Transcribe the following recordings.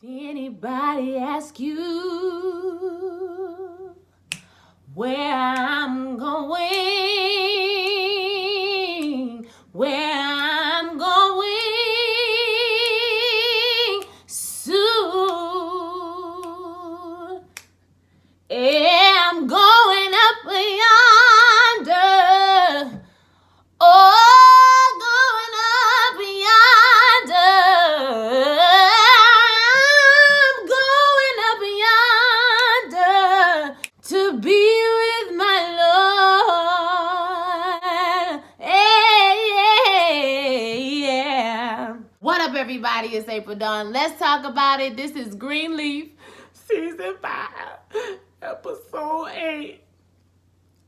Anybody ask you where I'm going, where I'm going soon? Yeah, I'm going up yonder. Oh, going up yonder. I'm going up yonder to be with my Lord. Yeah. What up, everybody? It's April Dawn. Let's talk about it. This is Greenleaf, Season 5, Episode 8.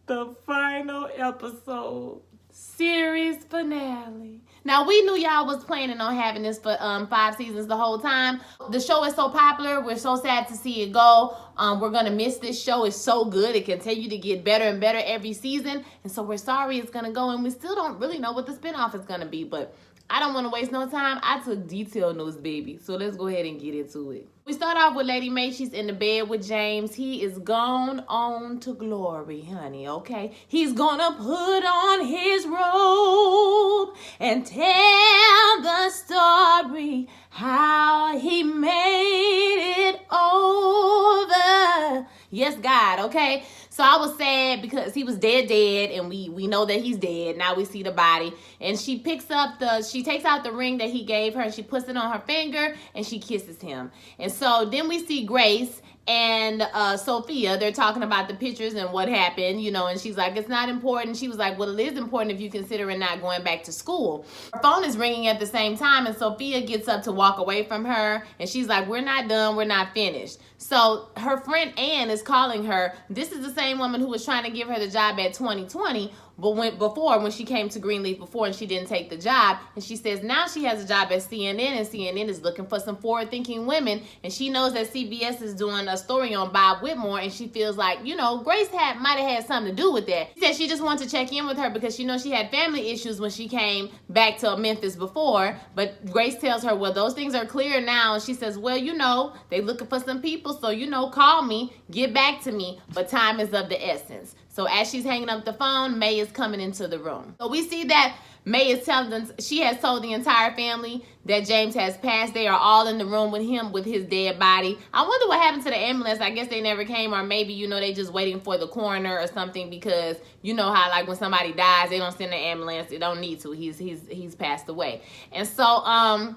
The final episode. Series finale. Now, we knew y'all was planning on having this for 5 seasons the whole time. The show is so popular. We're so sad to see it go. We're going to miss this show. It's so good. It continue to get better and better every season. And so we're sorry it's going to go. And we still don't really know what the spinoff is going to be. But I don't want to waste no time. I took detailed notes, baby. So let's go ahead and get into it. We start off with Lady Mae. She's in the bed with James. He is gone on to glory, honey, okay? He's gonna put on his robe and tell the story how he made it over. Yes, God, okay? So I was sad because he was dead, and we know that he's dead. Now we see the body. And she takes out the ring that he gave her and she puts it on her finger and she kisses him. And so then we see Grace and Sophia. They're talking about the pictures and what happened, you know, and she's like, it's not important. She was like, well, it is important if you consider it not going back to school. Her phone is ringing at the same time, and Sophia gets up to walk away from her, and she's like, we're not done, we're not finished. So her friend Ann is calling her. This is the same woman who was trying to give her the job at 2020, but when she came to Greenleaf before and she didn't take the job. And she says now she has a job at CNN, and CNN is looking for some forward-thinking women. And she knows that CBS is doing a story on Bob Whitmore, and she feels like, you know, Grace might have had something to do with that. She said she just wants to check in with her because she knows she had family issues when she came back to Memphis before. But Grace tells her, well, those things are clear now. And she says, well, you know, they looking for some people, so, you know, call me, get back to me, but time is of the essence. So as she's hanging up the phone, May is coming into the room. So we see that May is telling them, she has told the entire family that James has passed. They are all in the room with him with his dead body. I wonder what happened to the ambulance. I guess they never came, or maybe, you know, they just waiting for the coroner or something, because you know how like when somebody dies, they don't send the ambulance. They don't need to. He's passed away. And so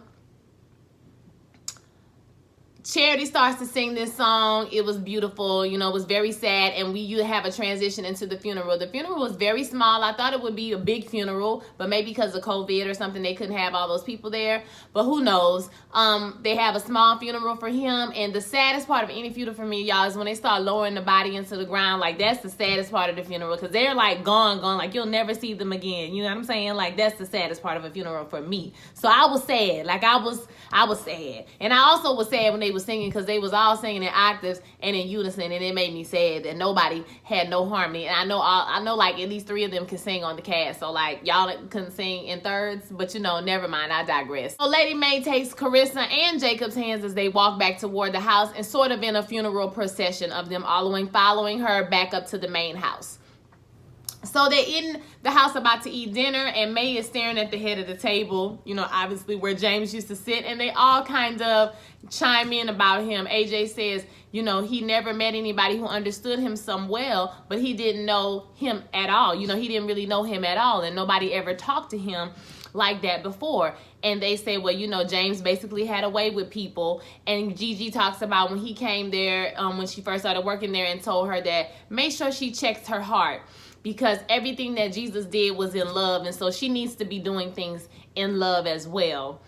Charity starts to sing this song. It was beautiful, you know, it was very sad, and you have a transition into the funeral. The funeral was very small. I thought it would be a big funeral, but maybe because of COVID or something, they couldn't have all those people there, but who knows. They have a small funeral for him, and the saddest part of any funeral for me, y'all, is when they start lowering the body into the ground. Like, that's the saddest part of the funeral, because they're like gone, like you'll never see them again. You know what I'm saying? Like, that's the saddest part of a funeral for me. So I was sad. Like, I was sad. And I also was sad when they were singing, because they was all singing in octaves and in unison, and it made me sad that nobody had no harmony. And I know like at least 3 of them can sing on the cast, so like y'all couldn't sing in thirds, but you know, never mind, I digress. So Lady Mae takes Karissa and Jacob's hands as they walk back toward the house, and sort of in a funeral procession of them following her back up to the main house. So they're in the house about to eat dinner, and May is staring at the head of the table, you know, obviously where James used to sit, and they all kind of chime in about him. AJ says, you know, he never met anybody who understood him so well, but he didn't know him at all. You know, he didn't really know him at all, and nobody ever talked to him like that before. And they say, well, you know, James basically had a way with people. And Gigi talks about when he came there, when she first started working there, and told her that make sure she checks her heart, because everything that Jesus did was in love, and so she needs to be doing things in love as well.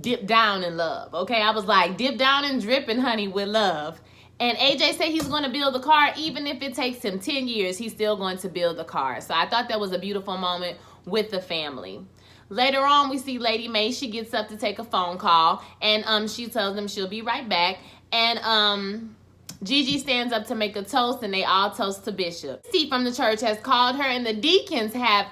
Dip down in love, okay? I was like, dip down and dripping, honey, with love. And AJ said he's going to build the car. Even if it takes him 10 years, he's still going to build the car. So I thought that was a beautiful moment with the family. Later on, we see Lady Mae. She gets up to take a phone call, and she tells them she'll be right back. And Gigi stands up to make a toast, and they all toast to Bishop. Steve from the church has called her, and the deacons have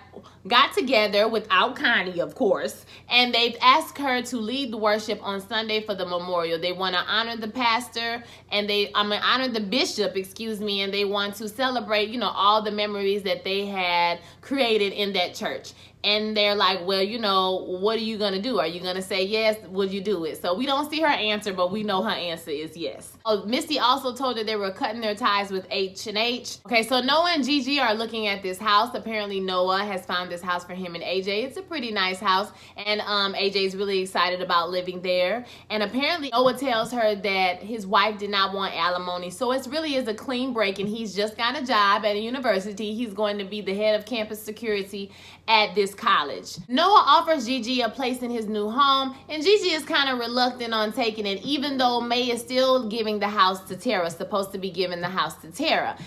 got together without Connie, of course, and they've asked her to lead the worship on Sunday for the memorial. They want to honor the pastor and honor the bishop, excuse me, and they want to celebrate, you know, all the memories that they had created in that church. And they're like, well, you know, what are you going to do? Are you going to say yes? Would you do it? So we don't see her answer, but we know her answer is yes. Oh, Misty also told her they were cutting their ties with H&H. Okay, so Noah and Gigi are looking at this house. Apparently Noah has found this house for him and AJ. It's a pretty nice house. And AJ's really excited about living there. And apparently Noah tells her that his wife did not want alimony. So it really is a clean break, and he's just got a job at a university. He's going to be the head of campus security at this college. Noah offers Gigi a place in his new home, and Gigi is kind of reluctant on taking it, even though May is still giving the house to Tara, supposed to be giving the house to Tara.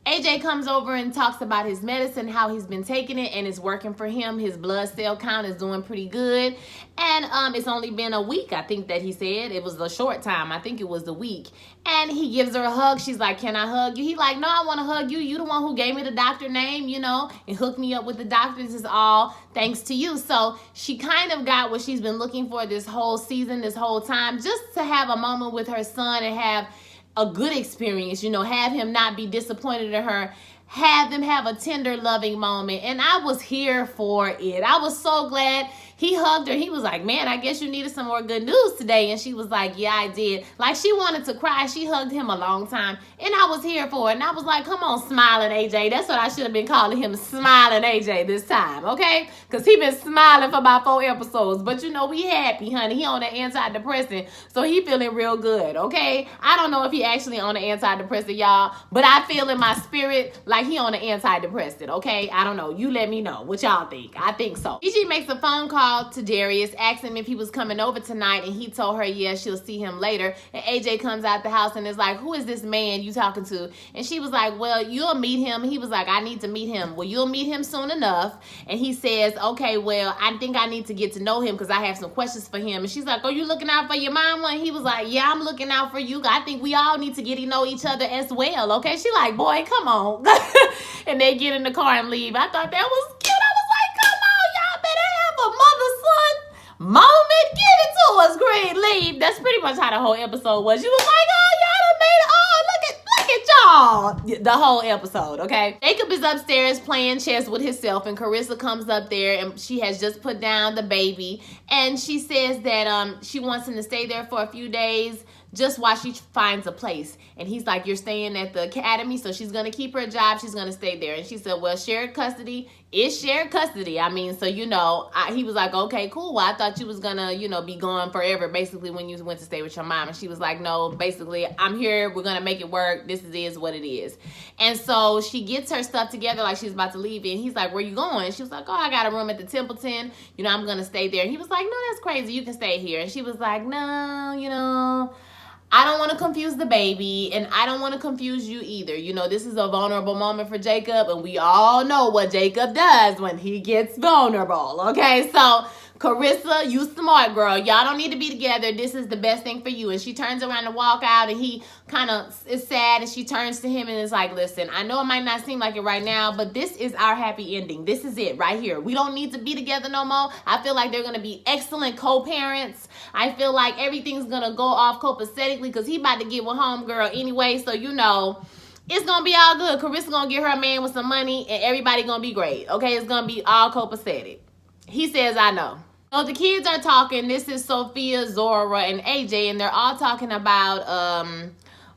AJ comes over and talks about his medicine, how he's been taking it, and it's working for him. His blood cell count is doing pretty good. And it's only been a week, I think that he said. It was a short time. I think it was the week. And he gives her a hug. She's like, can I hug you? He's like, no, I want to hug you. You the one who gave me the doctor name, you know, and hooked me up with the doctor. This is all thanks to you. So she kind of got what she's been looking for this whole season, this whole time, just to have a moment with her son and have a good experience, you know, have him not be disappointed in her, have them have a tender, loving moment. And I was here for it. I was so glad. He hugged her. He was like, man, I guess you needed some more good news today. And she was like, yeah, I did. Like, she wanted to cry. She hugged him a long time. And I was here for it. And I was like, come on, Smiling AJ. That's what I should have been calling him, Smiling AJ this time, okay? Because he been smiling for about 4 episodes. But, you know, we happy, honey. He on the antidepressant. So he feeling real good, okay? I don't know if he actually on the antidepressant, y'all. But I feel in my spirit like he on the antidepressant, okay? I don't know. You let me know what y'all think. I think so. Gigi makes a phone call to Darius, asking him if he was coming over tonight, and he told her, yeah, she'll see him later. And AJ comes out the house and is like, who is this man you talking to? And she was like, well, you'll meet him. He was like, I need to meet him. Well, you'll meet him soon enough. And he says, okay, well, I think I need to get to know him because I have some questions for him. And she's like, are you looking out for your mama? And he was like, yeah, I'm looking out for you. I think we all need to get to know each other as well, okay? She like, boy, come on. And they get in the car and leave. I thought that was cute. I was like, come on, y'all better have a mother-son moment. Give it to us, Greenleaf. That's pretty much how the whole episode was. She was like, oh, y'all done made it. Oh, look at y'all. The whole episode, okay? Jacob is upstairs playing chess with himself, and Karissa comes up there, and she has just put down the baby. And she says that she wants him to stay there for a few days just while she finds a place. And he's like, you're staying at the academy, so she's going to keep her job. She's going to stay there. And she said, well, shared custody is shared custody. I mean, so, you know, he was like, okay, cool. Well, I thought you was going to, you know, be gone forever, basically, when you went to stay with your mom. And she was like, no, basically, I'm here. We're going to make it work. This is what it is. And so she gets her stuff together like she's about to leave. And he's like, where you going? She was like, oh, I got a room at the Templeton. You know, I'm going to stay there. And he was like, no, that's crazy. You can stay here. And she was like, no, you know, I don't want to confuse the baby, and I don't want to confuse you either. You know, this is a vulnerable moment for Jacob, and we all know what Jacob does when he gets vulnerable, okay? So, Karissa, you smart girl. Y'all don't need to be together. This is the best thing for you. And she turns around to walk out, and he kind of is sad, and she turns to him and is like, listen, I know it might not seem like it right now, but this is our happy ending. This is it right here. We don't need to be together no more. I feel like they're going to be excellent co-parents. I feel like everything's going to go off copacetically because he about to get with homegirl anyway. So, you know, it's going to be all good. Karissa going to get her a man with some money, and everybody going to be great. Okay, it's going to be all copacetic. He says, I know. So the kids are talking. This is Sophia, Zora, and AJ, and they're all talking about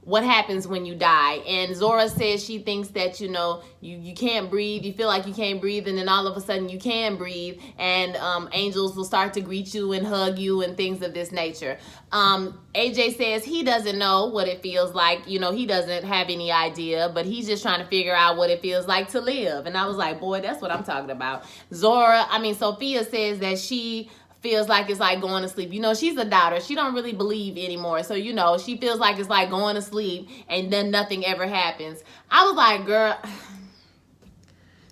what happens when you die. And Zora says she thinks that, you know, you can't breathe. You feel like you can't breathe, and then all of a sudden you can breathe, and angels will start to greet you and hug you and things of this nature. AJ says he doesn't know what it feels like. You know, he doesn't have any idea, but he's just trying to figure out what it feels like to live. And I was like, boy, that's what I'm talking about. Sophia says that she feels like it's like going to sleep. You know, she's a daughter. She don't really believe anymore. So, you know, she feels like it's like going to sleep and then nothing ever happens. I was like, girl,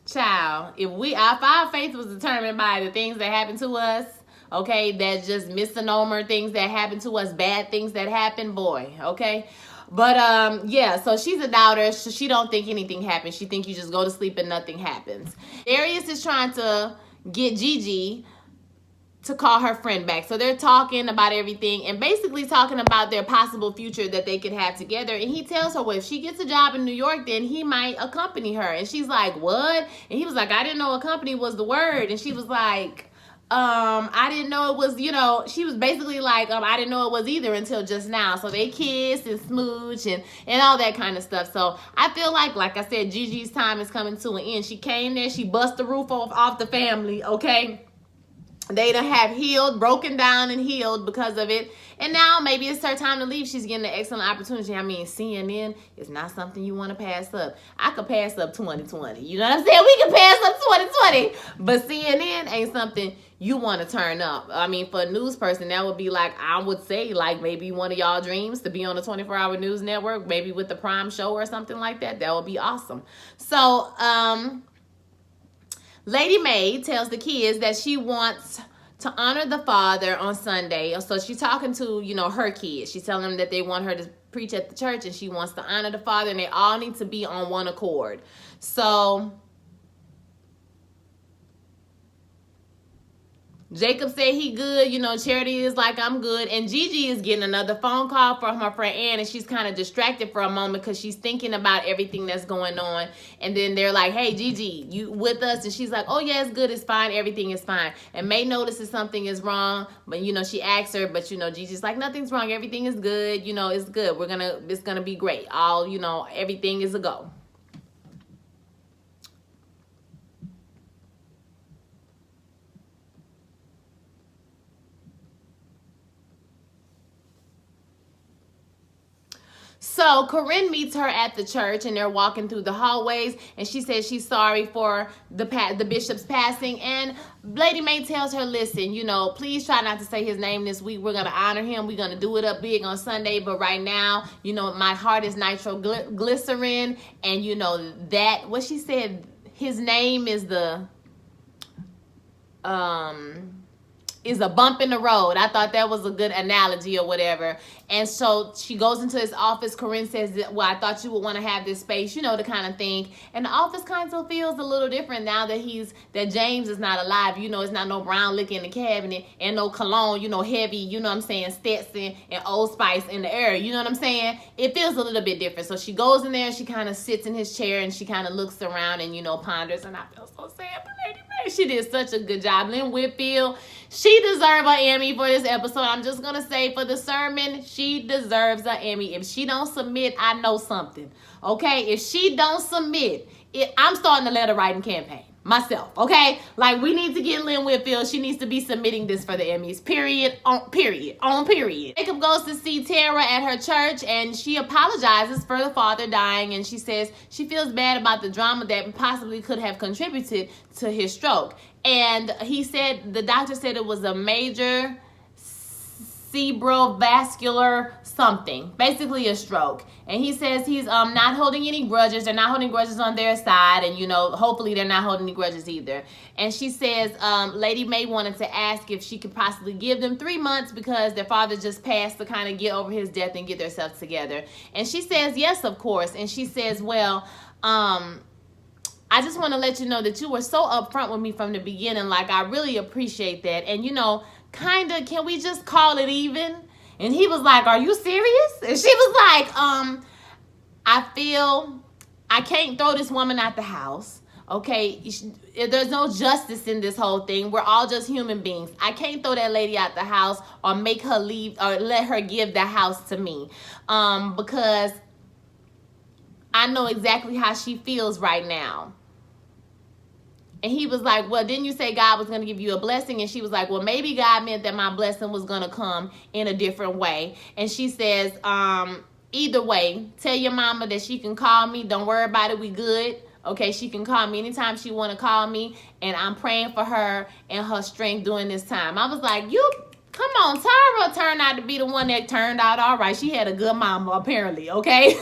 child, if our faith was determined by the things that happen to us, okay, that's just misnomer things that happen to us, bad things that happen, boy, okay? But yeah, so she's a doubter. So she don't think anything happens. She think you just go to sleep and nothing happens. Darius is trying to get Gigi to call her friend back. So they're talking about everything and basically talking about their possible future that they could have together. And he tells her, well, if she gets a job in New York, then he might accompany her. And she's like, what? And he was like, I didn't know accompany was the word. And she was like, I didn't know it was, you know, she was basically like, I didn't know it was either until just now. So they kiss and smooch and all that kind of stuff. So I feel like I said, Gigi's time is coming to an end. She came there, she bust the roof off the family, okay? They done have healed, broken down and healed because of it. And now maybe it's her time to leave. She's getting an excellent opportunity. I mean, CNN is not something you want to pass up. I could pass up 2020. You know what I'm saying? We can pass up 2020. But CNN ain't something you want to turn up. I mean, for a news person, that would be like, I would say, like maybe one of y'all dreams to be on a 24-hour news network, maybe with the Prime show or something like that. That would be awesome. So, Lady Mae tells the kids that she wants to honor the father on Sunday. So she's talking to, you know, her kids. She's telling them that they want her to preach at the church and she wants to honor the father and they all need to be on one accord. So Jacob said he good, you know, Charity is like, I'm good. And Gigi is getting another phone call from her friend Ann, and she's kind of distracted for a moment because she's thinking about everything that's going on. And then they're like, hey, Gigi, you with us? And she's like, oh, yeah, it's good, it's fine, everything is fine. And May notices something is wrong, but, you know, she asks her, but, you know, Gigi's like, nothing's wrong, everything is good, you know, it's good. It's gonna be great. All, you know, everything is a go. So Corinne meets her at the church and they're walking through the hallways and she says she's sorry for the bishop's passing. And Lady Mae tells her, listen, you know, please try not to say his name this week. We're going to honor him. We're going to do it up big on Sunday. But right now, you know, my heart is nitroglycerin. And, you know, that, what she said, his name is a bump in the road. I thought that was a good analogy or whatever. And so she goes into his office. Corinne says, well, I thought you would want to have this space, you know, to kind of think. And the office kind of feels a little different now that James is not alive. You know, it's not no brown liquor in the cabinet and no cologne, you know, heavy, you know what I'm saying, Stetson and Old Spice in the air. You know what I'm saying? It feels a little bit different. So she goes in there and she kind of sits in his chair and she kind of looks around and, you know, ponders. And I feel so sad for Lady Mae. She did such a good job. Lynn Whitfield, she deserves an Emmy for this episode. I'm just going to say, for the sermon, she deserves an Emmy. If she don't submit, I know something. Okay? If she don't submit, I'm starting a letter writing campaign myself. Okay? Like, we need to get Lynn Whitfield. She needs to be submitting this for the Emmys. Period. On period. Jacob goes to see Tara at her church and she apologizes for the father dying, and she says she feels bad about the drama that possibly could have contributed to his stroke. And the doctor said it was a major cerebrovascular something, basically a stroke. And he says he's not holding any grudges. They're not holding grudges on their side, and, you know, hopefully they're not holding any grudges either. And she says Lady Mae wanted to ask if she could possibly give them 3 months because their father just passed, to kind of get over his death and get themselves together. And she says yes, of course. And she says, well, I just want to let you know that you were so upfront with me from the beginning. Like, I really appreciate that. And, you know, kind of, can we just call it even? And he was like, are you serious? And she was like, I feel I can't throw this woman out the house. Okay, there's no justice in this whole thing. We're all just human beings. I can't throw that lady out the house or make her leave or let her give the house to me, because I know exactly how she feels right now. And he was like, well, didn't you say God was going to give you a blessing? And she was like, well, maybe God meant that my blessing was going to come in a different way. And she says, either way, tell your mama that she can call me. Don't worry about it. We good. Okay, she can call me anytime she want to call me. And I'm praying for her and her strength during this time. I was like, come on, Tara turned out to be the one that turned out all right. She had a good mama, apparently, okay?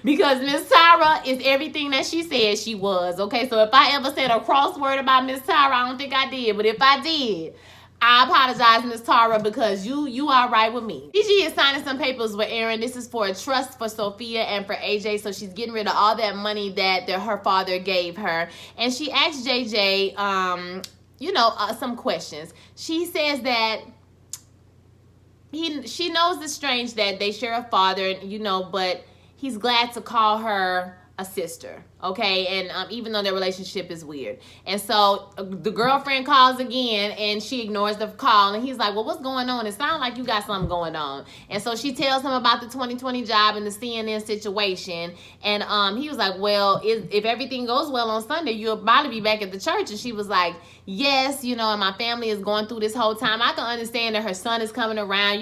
Because Miss Tara is everything that she said she was, okay? So if I ever said a cross word about Miss Tara, I don't think I did. But if I did, I apologize, Miss Tara, because you are right with me. Gigi is signing some papers with Aaron. This is for a trust for Sophia and for AJ. So she's getting rid of all that money that her father gave her. And she asked JJ, some questions. She says that she knows it's strange that they share a father, but he's glad to call her a sister, okay? And even though their relationship is weird. And so the girlfriend calls again and she ignores the call, and he's like, well, what's going on? It sounds like you got something going on. And so she tells him about the 2020 job and the CNN situation. And he was like, well, if everything goes well on Sunday, you'll probably be back at the church. And she was like, yes, and my family is going through this whole time. I can understand that her son is coming around,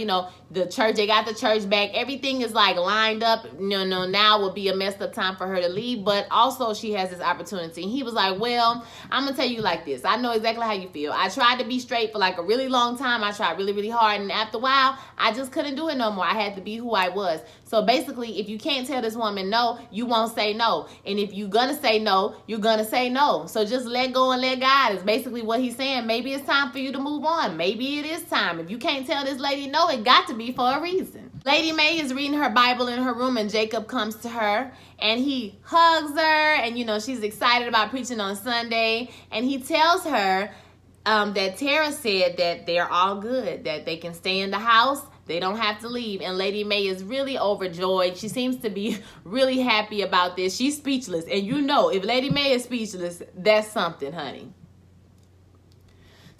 the church, they got the church back. Everything is like lined up. Now would be a messed up time for her to leave, but also she has this opportunity. And he was like, well, I'm gonna tell you like this. I know exactly how you feel. I tried to be straight for like a really long time. I tried really, really hard. And after a while, I just couldn't do it no more. I had to be who I was. So basically, if you can't tell this woman no, you won't say no. And if you're gonna say no, you're gonna say no. So just let go and let God is basically what he's saying. Maybe it's time for you to move on. Maybe it is time. If you can't tell this lady no, it got to be for a reason. Lady May is reading her Bible in her room, and Jacob comes to her and he hugs her, and she's excited about preaching on Sunday, and he tells her that Tara said that they're all good, that they can stay in the house, they don't have to leave. And Lady May is really overjoyed. She seems to be really happy about this. She's speechless, and if Lady May is speechless, that's something, honey.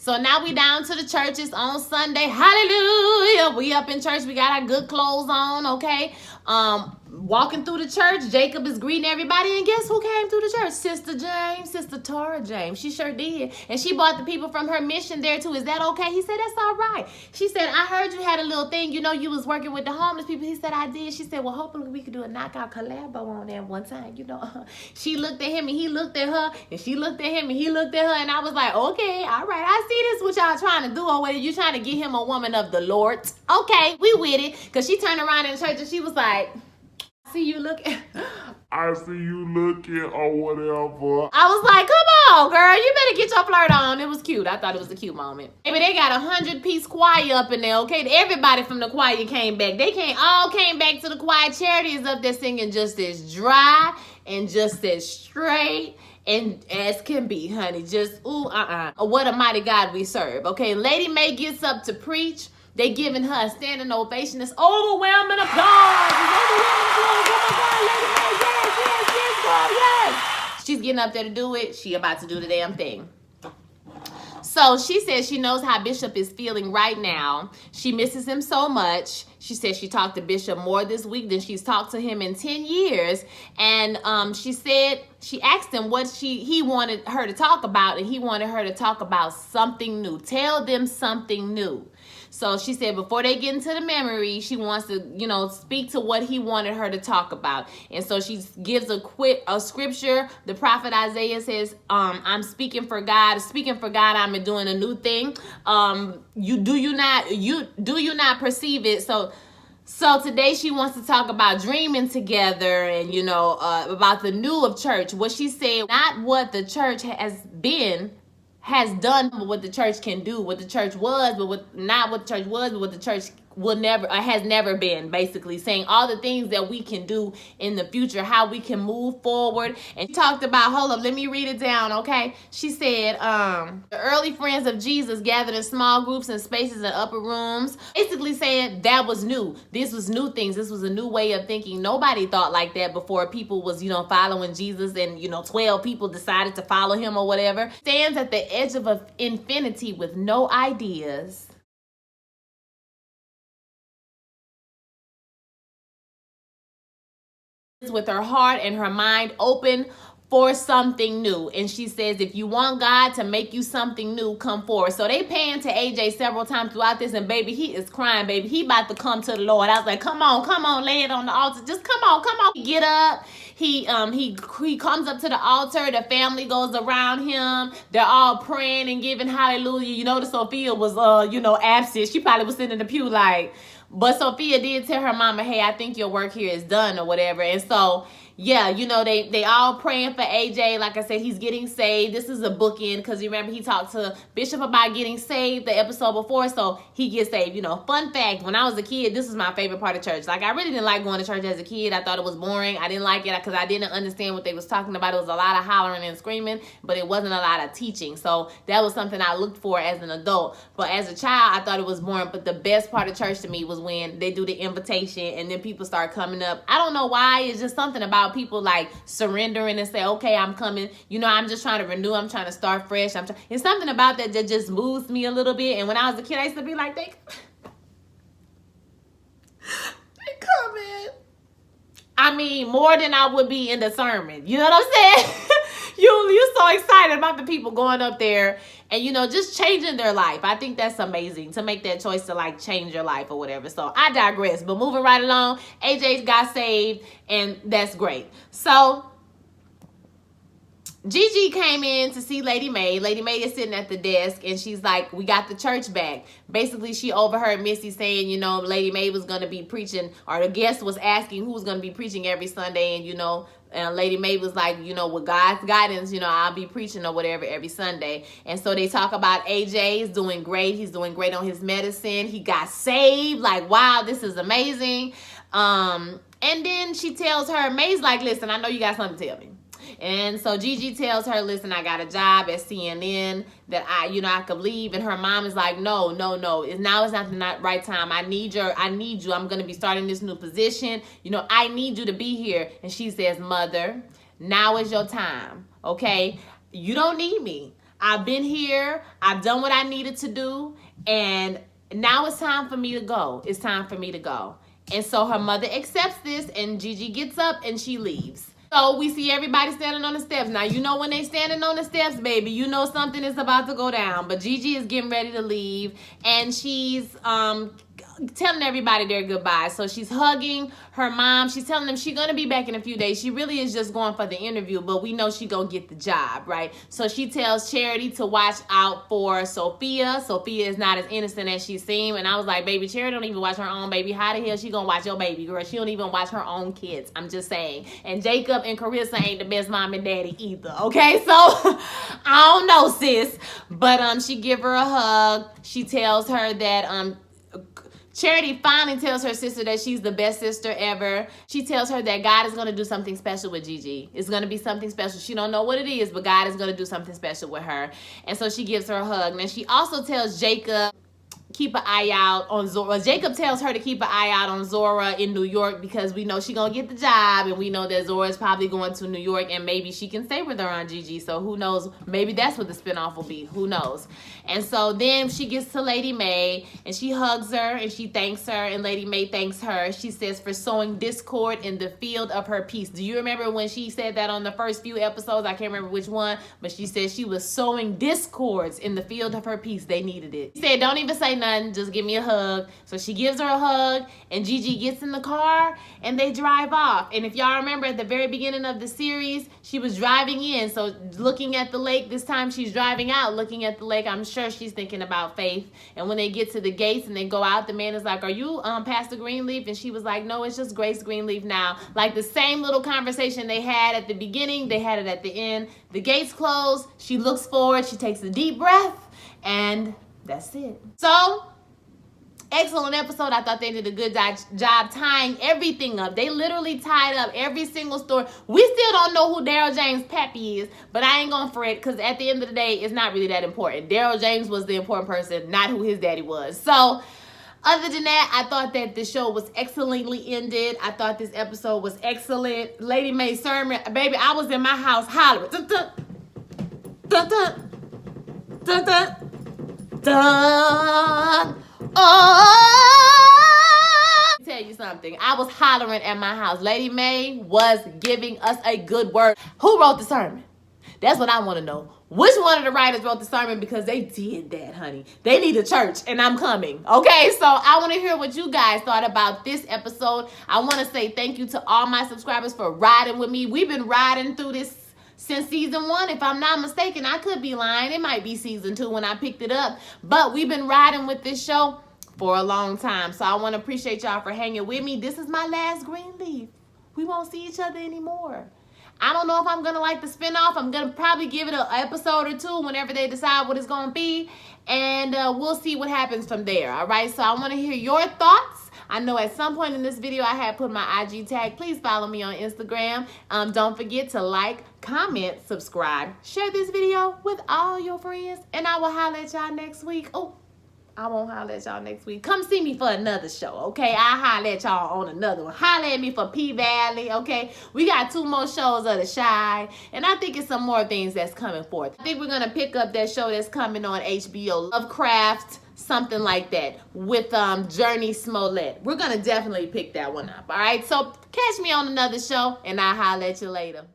So now we down to the churches on Sunday. Hallelujah. We up in church. We got our good clothes on, okay? Walking through the church, Jacob is greeting everybody. And guess who came through the church? Sister Tara James. She sure did. And she brought the people from her mission there too. Is that okay? He said, that's all right. She said, I heard you had a little thing. You was working with the homeless people. He said, I did. She said, well, hopefully we could do a knockout collabo on that one time. She looked at him and he looked at her. And she looked at him and he looked at her. And I was like, okay, all right. I see this what y'all trying to do, or whether you trying to get him a woman of the Lord. Okay, we with it. Because she turned around in church and she was like, I see you looking or whatever. I was like, come on, girl. You better get your flirt on. It was cute. I thought it was a cute moment. Maybe they got 100-piece choir up in there, okay? Everybody from the choir came back. They all came back to the choir. Charity is up there singing just as dry and just as straight and as can be, honey. Just, what a mighty God we serve, okay? Lady May gets up to preach. They giving her a standing ovation. It's overwhelming applause. It's overwhelming applause. Oh my God, Lady May, yes, God, yes. She's getting up there to do it. She about to do the damn thing. So she says she knows how Bishop is feeling right now. She misses him so much. She says she talked to Bishop more this week than she's talked to him in 10 years. And she said, she asked him what he wanted her to talk about, and he wanted her to talk about something new. Tell them something new. So she said before they get into the memory, she wants to, speak to what he wanted her to talk about. And so she gives a scripture. The prophet Isaiah says, I'm speaking for God. Speaking for God, I'm doing a new thing. Do you not perceive it? So today she wants to talk about dreaming together and, about the new of church. What she said, not what the church has done, but what the church can do, what the church was, but not what the church was, but what the church will never, or has never been, basically saying all the things that we can do in the future, how we can move forward. And she talked about, hold up, let me read it down, okay? She said, the early friends of Jesus gathered in small groups and spaces in upper rooms, basically saying that was new. This was new things. This was a new way of thinking. Nobody thought like that before. People was, following Jesus, and, 12 people decided to follow him or whatever. Stands at the edge of infinity with no ideas. With her heart and her mind open for something new. And she says, if you want God to make you something new, come forward. So they pan to AJ several times throughout this, and baby, he is crying, baby. He about to come to the Lord. I was like, come on, lay it on the altar. Just come on. Get up. He comes up to the altar. The family goes around him. They're all praying and giving hallelujah. You notice Sophia was, absent. She probably was sitting in the pew like, but Sophia did tell her mama, hey, I think your work here is done or whatever. And so, yeah, you know, they all praying for AJ. Like I said, he's getting saved. This is a bookend because you remember he talked to Bishop about getting saved the episode before, so he gets saved. You know, fun fact, when I was a kid, this was my favorite part of church. Like, I really didn't like going to church as a kid. I thought it was boring. I didn't like it because I didn't understand what they was talking about. It was a lot of hollering and screaming, but it wasn't a lot of teaching. So that was something I looked for as an adult. But as a child, I thought it was boring. But the best part of church to me was when they do the invitation and then people start coming up. I don't know why. It's just something about people like surrendering and say, okay, I'm coming. You know, I'm just trying to renew. I'm trying to start fresh. It's something about that that just moves me a little bit. And when I was a kid, I used to be like, they coming. I mean, more than I would be in the sermon. You know what I'm saying? You're so excited about the people going up there and, you know, just changing their life. I think that's amazing to make that choice to, like, change your life or whatever. So I digress. But moving right along, AJ got saved, and that's great. So Gigi came in to see Lady Mae. Lady Mae is sitting at the desk, and she's like, we got the church back. Basically, she overheard Missy saying, you know, Lady Mae was going to be preaching, or the guest was asking who was going to be preaching every Sunday, and, you know, Lady Mae was like, you know, with God's guidance, you know, I'll be preaching or whatever every Sunday. And so they talk about AJ is doing great. He's doing great on his medicine. He got saved. Like, wow, this is amazing. And then she tells her, Mae's like, listen, I know you got something to tell me. And so Gigi tells her, listen, I got a job at CNN that I could leave. And her mom is like, no. Now is not the right time. I need you. I'm going to be starting this new position. You know, I need you to be here. And she says, Mother, now is your time. Okay. You don't need me. I've been here. I've done what I needed to do. And now it's time for me to go. It's time for me to go. And so her mother accepts this, and Gigi gets up and she leaves. So we see everybody standing on the steps. Now, you know when they standing on the steps, baby, you know something is about to go down. But Gigi is getting ready to leave, and she's telling everybody their goodbyes. So she's hugging her mom. She's telling them she's going to be back in a few days. She really is just going for the interview, but we know she's going to get the job, right? So she tells Charity to watch out for Sophia. Sophia is not as innocent as she seems. And I was like, baby, Charity don't even watch her own baby. How the hell she going to watch your baby, girl? She don't even watch her own kids. I'm just saying. And Jacob and Karissa ain't the best mom and daddy either, okay? So I don't know, sis. But she give her a hug. She tells her that Charity finally tells her sister that she's the best sister ever. She tells her that God is going to do something special with Gigi. It's going to be something special. She don't know what it is, but God is going to do something special with her. And so she gives her a hug. And she also tells Jacob, keep an eye out on Zora. Jacob tells her to keep an eye out on Zora in New York because we know she's going to get the job, and we know that Zora is probably going to New York, and maybe she can stay with her on Gigi. So who knows? Maybe that's what the spinoff will be. Who knows? And so then she gets to Lady Mae, and she hugs her, and she thanks her, and Lady Mae thanks her. She says, for sowing discord in the field of her peace. Do you remember when she said that on the first few episodes? I can't remember which one, but she said she was sowing discords in the field of her peace. They needed it. She said, don't even say nothing, just give me a hug. So she gives her a hug, and Gigi gets in the car, and they drive off. And if y'all remember at the very beginning of the series, she was driving in, so looking at the lake. This time she's driving out, looking at the lake. I'm sure she's thinking about Faith. And when they get to the gates and they go out, the man is like, are you Pastor Greenleaf? And she was like, no, it's just Grace Greenleaf now. Like the same little conversation they had at the beginning, they had it at the end. The gates close, she looks forward, she takes a deep breath, and that's it. So excellent episode. I thought they did a good job tying everything up. They literally tied up every single story. We still don't know who Daryl James' pappy is, but I ain't gonna fret because at the end of the day, it's not really that important. Daryl James was the important person, not who his daddy was. So other than that, I thought that the show was excellently ended. I thought this episode was excellent. Lady Mae's sermon, baby, I was in my house hollering. Dun, dun, dun, dun, dun, dun, dun. Oh, let me tell you something. I was hollering at my house. Lady Mae was giving us a good word. Who wrote the sermon? That's what I want to know. Which one of the writers wrote the sermon? Because they did that, honey. They need a church, and I'm coming. Okay, so I want to hear what you guys thought about this episode. I want to say thank you to all my subscribers for riding with me. We've been riding through this since season 1, if I'm not mistaken. I could be lying. It might be season 2 when I picked it up. But we've been riding with this show for a long time. So I want to appreciate y'all for hanging with me. This is my last Greenleaf. we won't see each other anymore. I don't know if I'm going to like the spinoff. I'm going to probably give it an episode or two whenever they decide what it's going to be. And we'll see what happens from there. All right. So I want to hear your thoughts. I know at some point in this video I had put my IG tag. Please follow me on Instagram. Don't forget to like, comment, subscribe, share this video with all your friends. And I will holler at y'all next week. Oh, I won't holler at y'all next week. Come see me for another show, okay? I'll holler at y'all on another one. Holler at me for P-Valley, okay? We got 2 more shows of The Shy, and I think it's some more things that's coming forth. I think we're going to pick up that show that's coming on HBO, Lovecraft, something like that, with Journey Smollett. We're going to definitely pick that one up, all right? So catch me on another show, and I'll holler at you later.